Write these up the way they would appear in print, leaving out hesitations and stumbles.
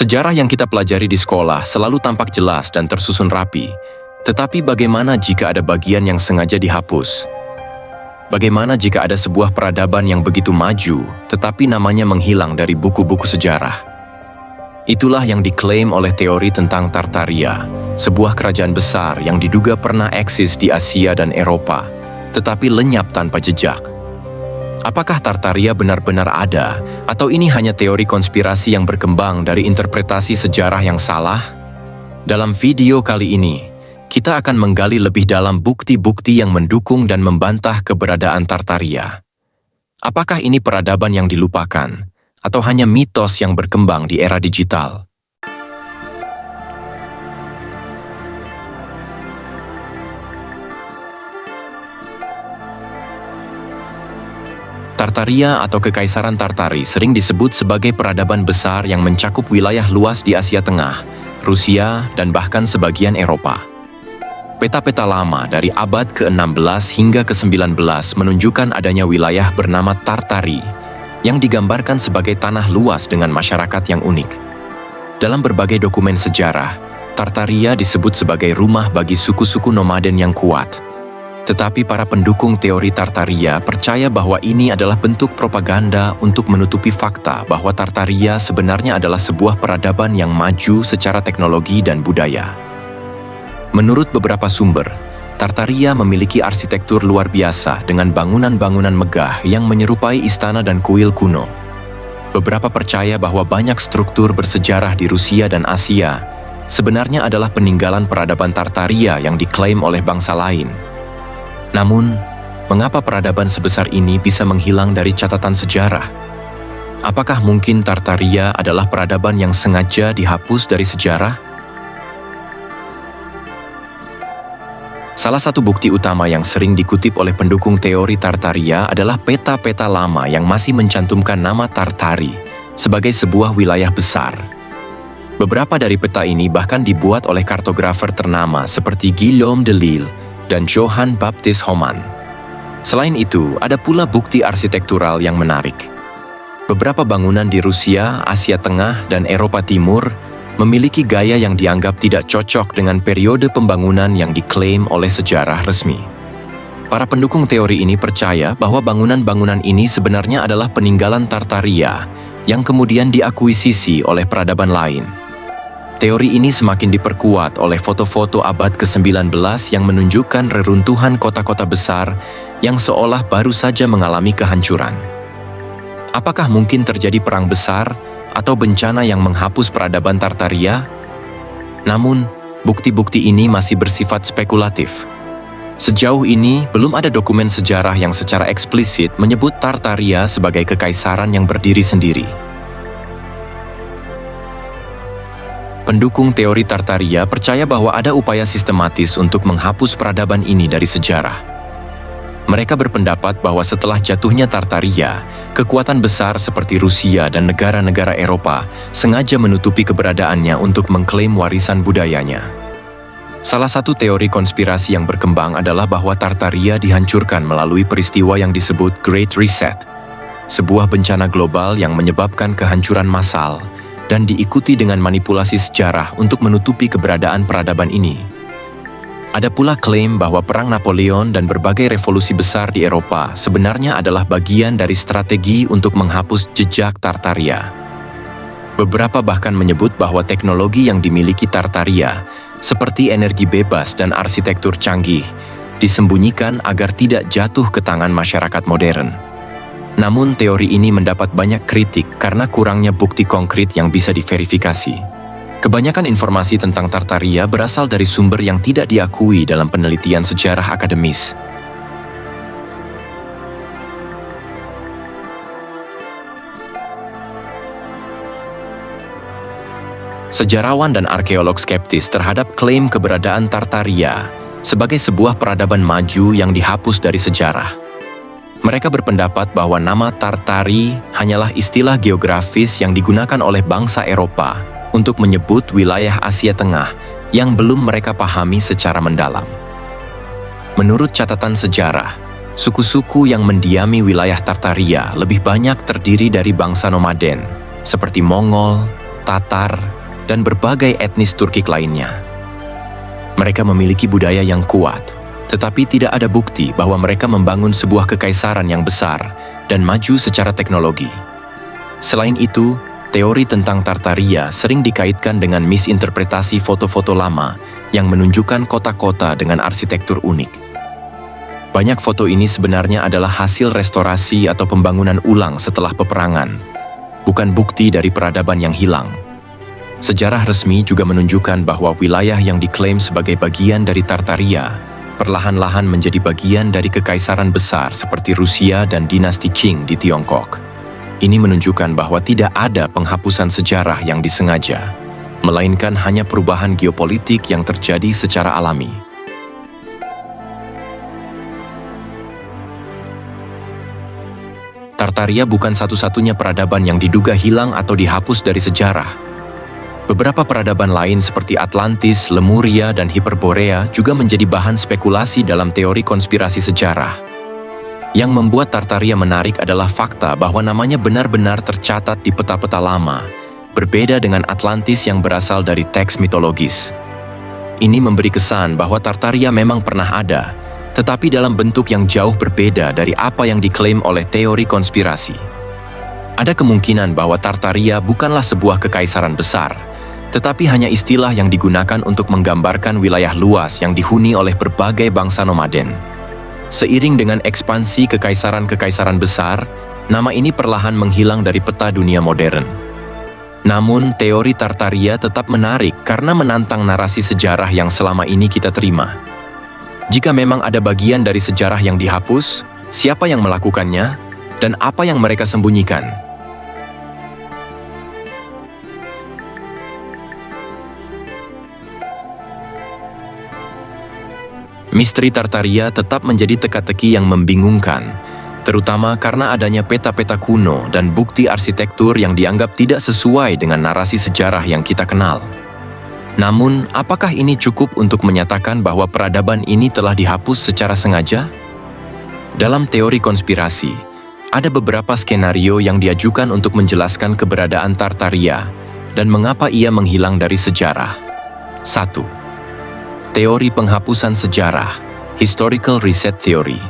Sejarah yang kita pelajari di sekolah selalu tampak jelas dan tersusun rapi. Tetapi bagaimana jika ada bagian yang sengaja dihapus? Bagaimana jika ada sebuah peradaban yang begitu maju, tetapi namanya menghilang dari buku-buku sejarah? Itulah yang diklaim oleh teori tentang Tartaria, sebuah kerajaan besar yang diduga pernah eksis di Asia dan Eropa, tetapi lenyap tanpa jejak. Apakah Tartaria benar-benar ada, atau ini hanya teori konspirasi yang berkembang dari interpretasi sejarah yang salah? Dalam video kali ini, kita akan menggali lebih dalam bukti-bukti yang mendukung dan membantah keberadaan Tartaria. Apakah ini peradaban yang dilupakan, atau hanya mitos yang berkembang di era digital? Tartaria atau Kekaisaran Tartari sering disebut sebagai peradaban besar yang mencakup wilayah luas di Asia Tengah, Rusia, dan bahkan sebagian Eropa. Peta-peta lama dari abad ke-16 hingga ke-19 menunjukkan adanya wilayah bernama Tartari, yang digambarkan sebagai tanah luas dengan masyarakat yang unik. Dalam berbagai dokumen sejarah, Tartaria disebut sebagai rumah bagi suku-suku nomaden yang kuat. Tetapi para pendukung teori Tartaria percaya bahwa ini adalah bentuk propaganda untuk menutupi fakta bahwa Tartaria sebenarnya adalah sebuah peradaban yang maju secara teknologi dan budaya. Menurut beberapa sumber, Tartaria memiliki arsitektur luar biasa dengan bangunan-bangunan megah yang menyerupai istana dan kuil kuno. Beberapa percaya bahwa banyak struktur bersejarah di Rusia dan Asia sebenarnya adalah peninggalan peradaban Tartaria yang diklaim oleh bangsa lain. Namun, mengapa peradaban sebesar ini bisa menghilang dari catatan sejarah? Apakah mungkin Tartaria adalah peradaban yang sengaja dihapus dari sejarah? Salah satu bukti utama yang sering dikutip oleh pendukung teori Tartaria adalah peta-peta lama yang masih mencantumkan nama Tartari sebagai sebuah wilayah besar. Beberapa dari peta ini bahkan dibuat oleh kartografer ternama seperti Guillaume de Lille dan Johann Baptist Homann. Selain itu, ada pula bukti arsitektural yang menarik. Beberapa bangunan di Rusia, Asia Tengah, dan Eropa Timur memiliki gaya yang dianggap tidak cocok dengan periode pembangunan yang diklaim oleh sejarah resmi. Para pendukung teori ini percaya bahwa bangunan-bangunan ini sebenarnya adalah peninggalan Tartaria yang kemudian diakuisisi oleh peradaban lain. Teori ini semakin diperkuat oleh foto-foto abad ke-19 yang menunjukkan reruntuhan kota-kota besar yang seolah baru saja mengalami kehancuran. Apakah mungkin terjadi perang besar atau bencana yang menghapus peradaban Tartaria? Namun, bukti-bukti ini masih bersifat spekulatif. Sejauh ini, belum ada dokumen sejarah yang secara eksplisit menyebut Tartaria sebagai kekaisaran yang berdiri sendiri. Pendukung teori Tartaria percaya bahwa ada upaya sistematis untuk menghapus peradaban ini dari sejarah. Mereka berpendapat bahwa setelah jatuhnya Tartaria, kekuatan besar seperti Rusia dan negara-negara Eropa sengaja menutupi keberadaannya untuk mengklaim warisan budayanya. Salah satu teori konspirasi yang berkembang adalah bahwa Tartaria dihancurkan melalui peristiwa yang disebut Great Reset, sebuah bencana global yang menyebabkan kehancuran massal dan diikuti dengan manipulasi sejarah untuk menutupi keberadaan peradaban ini. Ada pula klaim bahwa Perang Napoleon dan berbagai revolusi besar di Eropa sebenarnya adalah bagian dari strategi untuk menghapus jejak Tartaria. Beberapa bahkan menyebut bahwa teknologi yang dimiliki Tartaria, seperti energi bebas dan arsitektur canggih, disembunyikan agar tidak jatuh ke tangan masyarakat modern. Namun teori ini mendapat banyak kritik karena kurangnya bukti konkret yang bisa diverifikasi. Kebanyakan informasi tentang Tartaria berasal dari sumber yang tidak diakui dalam penelitian sejarah akademis. Sejarawan dan arkeolog skeptis terhadap klaim keberadaan Tartaria sebagai sebuah peradaban maju yang dihapus dari sejarah. Mereka berpendapat bahwa nama Tartari hanyalah istilah geografis yang digunakan oleh bangsa Eropa untuk menyebut wilayah Asia Tengah yang belum mereka pahami secara mendalam. Menurut catatan sejarah, suku-suku yang mendiami wilayah Tartaria lebih banyak terdiri dari bangsa nomaden, seperti Mongol, Tatar, dan berbagai etnis Turki lainnya. Mereka memiliki budaya yang kuat, tetapi tidak ada bukti bahwa mereka membangun sebuah kekaisaran yang besar dan maju secara teknologi. Selain itu, teori tentang Tartaria sering dikaitkan dengan misinterpretasi foto-foto lama yang menunjukkan kota-kota dengan arsitektur unik. Banyak foto ini sebenarnya adalah hasil restorasi atau pembangunan ulang setelah peperangan, bukan bukti dari peradaban yang hilang. Sejarah resmi juga menunjukkan bahwa wilayah yang diklaim sebagai bagian dari Tartaria perlahan-lahan menjadi bagian dari kekaisaran besar seperti Rusia dan dinasti Qing di Tiongkok. Ini menunjukkan bahwa tidak ada penghapusan sejarah yang disengaja, melainkan hanya perubahan geopolitik yang terjadi secara alami. Tartaria bukan satu-satunya peradaban yang diduga hilang atau dihapus dari sejarah. Beberapa peradaban lain seperti Atlantis, Lemuria, dan Hyperborea juga menjadi bahan spekulasi dalam teori konspirasi sejarah. Yang membuat Tartaria menarik adalah fakta bahwa namanya benar-benar tercatat di peta-peta lama, berbeda dengan Atlantis yang berasal dari teks mitologis. Ini memberi kesan bahwa Tartaria memang pernah ada, tetapi dalam bentuk yang jauh berbeda dari apa yang diklaim oleh teori konspirasi. Ada kemungkinan bahwa Tartaria bukanlah sebuah kekaisaran besar, tetapi hanya istilah yang digunakan untuk menggambarkan wilayah luas yang dihuni oleh berbagai bangsa nomaden. Seiring dengan ekspansi kekaisaran-kekaisaran besar, nama ini perlahan menghilang dari peta dunia modern. Namun, teori Tartaria tetap menarik karena menantang narasi sejarah yang selama ini kita terima. Jika memang ada bagian dari sejarah yang dihapus, siapa yang melakukannya, dan apa yang mereka sembunyikan? Misteri Tartaria tetap menjadi teka-teki yang membingungkan, terutama karena adanya peta-peta kuno dan bukti arsitektur yang dianggap tidak sesuai dengan narasi sejarah yang kita kenal. Namun, apakah ini cukup untuk menyatakan bahwa peradaban ini telah dihapus secara sengaja? Dalam teori konspirasi, ada beberapa skenario yang diajukan untuk menjelaskan keberadaan Tartaria dan mengapa ia menghilang dari sejarah. 1. Teori penghapusan sejarah, Historical Reset Theory.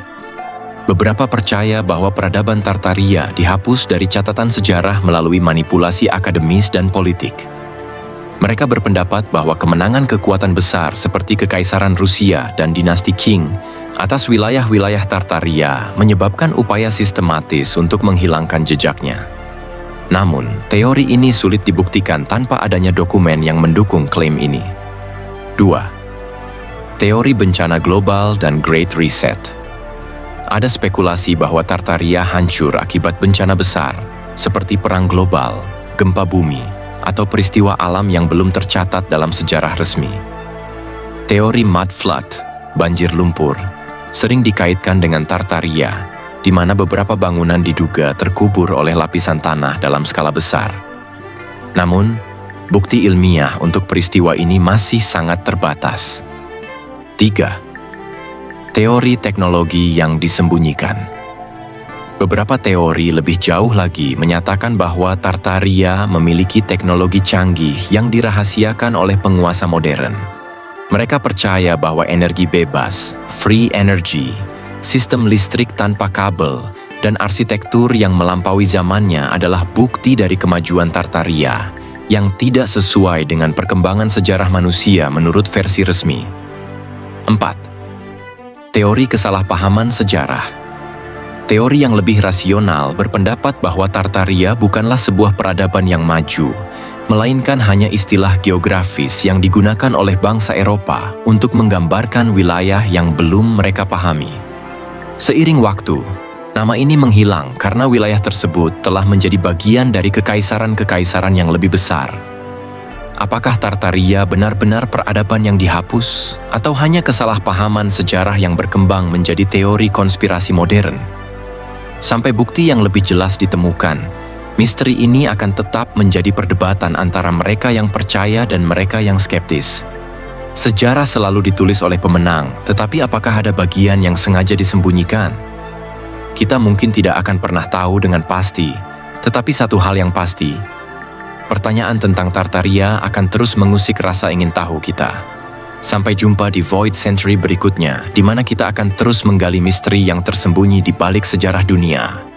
Beberapa percaya bahwa peradaban Tartaria dihapus dari catatan sejarah melalui manipulasi akademis dan politik. Mereka berpendapat bahwa kemenangan kekuatan besar seperti Kekaisaran Rusia dan dinasti Qing atas wilayah-wilayah Tartaria menyebabkan upaya sistematis untuk menghilangkan jejaknya. Namun, teori ini sulit dibuktikan tanpa adanya dokumen yang mendukung klaim ini. 2. Teori bencana global dan Great Reset. Ada spekulasi bahwa Tartaria hancur akibat bencana besar, seperti perang global, gempa bumi, atau peristiwa alam yang belum tercatat dalam sejarah resmi. Teori mud flood, banjir lumpur, sering dikaitkan dengan Tartaria, di mana beberapa bangunan diduga terkubur oleh lapisan tanah dalam skala besar. Namun, bukti ilmiah untuk peristiwa ini masih sangat terbatas. 3. Teori teknologi yang disembunyikan. Beberapa teori lebih jauh lagi menyatakan bahwa Tartaria memiliki teknologi canggih yang dirahasiakan oleh penguasa modern. Mereka percaya bahwa energi bebas, free energy, sistem listrik tanpa kabel, dan arsitektur yang melampaui zamannya adalah bukti dari kemajuan Tartaria yang tidak sesuai dengan perkembangan sejarah manusia menurut versi resmi. 4. Teori kesalahpahaman sejarah. Teori yang lebih rasional berpendapat bahwa Tartaria bukanlah sebuah peradaban yang maju, melainkan hanya istilah geografis yang digunakan oleh bangsa Eropa untuk menggambarkan wilayah yang belum mereka pahami. Seiring waktu, nama ini menghilang karena wilayah tersebut telah menjadi bagian dari kekaisaran-kekaisaran yang lebih besar. Apakah Tartaria benar-benar peradaban yang dihapus, atau hanya kesalahpahaman sejarah yang berkembang menjadi teori konspirasi modern? Sampai bukti yang lebih jelas ditemukan, misteri ini akan tetap menjadi perdebatan antara mereka yang percaya dan mereka yang skeptis. Sejarah selalu ditulis oleh pemenang, tetapi apakah ada bagian yang sengaja disembunyikan? Kita mungkin tidak akan pernah tahu dengan pasti, tetapi satu hal yang pasti, Pertanyaan tentang Tartaria akan terus mengusik rasa ingin tahu kita. Sampai jumpa di Void Century berikutnya, di mana kita akan terus menggali misteri yang tersembunyi di balik sejarah dunia.